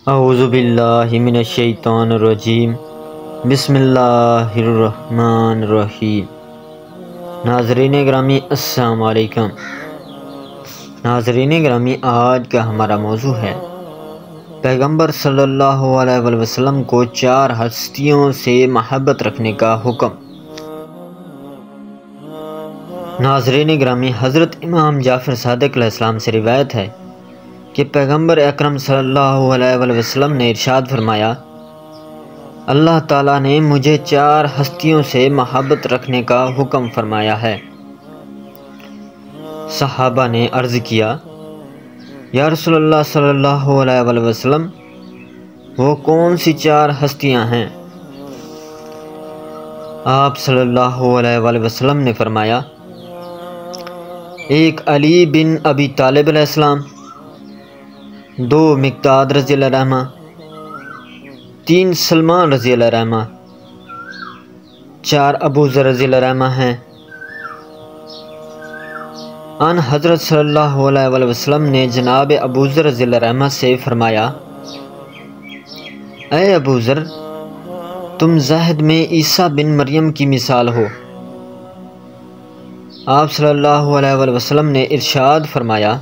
اعوذ باللہ من الشیطان الرجیم بسم اللہ الرحمن الرحیم۔ ناظرین گرامی السلام علیکم۔ ناظرین گرامی، آج کا ہمارا موضوع ہے پیغمبر صلی اللہ علیہ وسلم کو 4 ہستیوں سے محبت رکھنے کا حکم۔ ناظرین گرامی، حضرت امام جعفر صادق علیہ السلام سے روایت ہے کہ پیغمبر اکرم صلی اللہ علیہ وسلم نے ارشاد فرمایا، اللہ تعالیٰ نے مجھے 4 ہستیوں سے محبت رکھنے کا حکم فرمایا ہے۔ صحابہ نے عرض کیا، یا رسول اللہ صلی اللہ علیہ وسلم، وہ کون سی 4 ہستیاں ہیں؟ آپ صلی اللہ علیہ وسلم نے فرمایا، 1 علی بن ابی طالب علیہ السلام، 2 مقداد رضی اللہ عنہ، 3 سلمان رضی اللہ عنہ، 4 ابو ذر رضی اللہ عنہ ہیں۔ ان حضرت صلی اللہ علیہ وسلم نے جناب ابو ذر رضی اللہ عنہ سے فرمایا، اے ابو ذر، تم زہد میں عیسیٰ بن مریم کی مثال ہو۔ آپ صلی اللہ علیہ وسلم نے ارشاد فرمایا،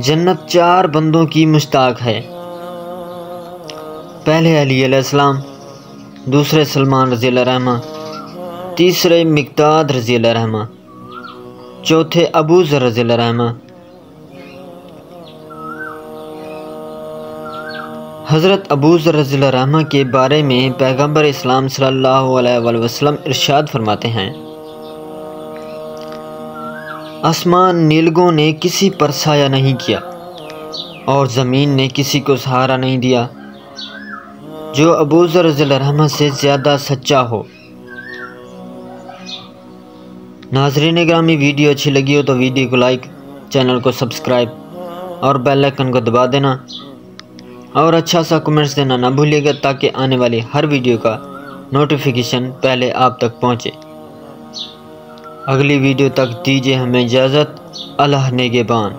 جنت 4 بندوں کی مشتاق ہے، پہلے علی علیہ السلام، دوسرے سلمان رضی اللہ عنہ، تیسرے مقداد رضی اللہ عنہ، چوتھے ابو ذر رضی اللہ عنہ۔ حضرت ابو ذر رضی اللہ عنہ کے بارے میں پیغمبر اسلام صلی اللہ علیہ وسلم ارشاد فرماتے ہیں، آسمان نیلگوں نے کسی پر سایہ نہیں کیا اور زمین نے کسی کو سہارا نہیں دیا جو ابو ذر رضی اللہ عنہ سے زیادہ سچا ہو۔ ناظرین گرامی، ویڈیو اچھی لگی ہو تو ویڈیو کو لائک، چینل کو سبسکرائب اور بیل آئیکن کو دبا دینا، اور اچھا سا کمنٹس دینا نہ بھولیے گا تاکہ آنے والی ہر ویڈیو کا نوٹیفیکیشن پہلے آپ تک پہنچے۔ اگلی ویڈیو تک دیجیے ہمیں اجازت۔ اللہ نگہبان۔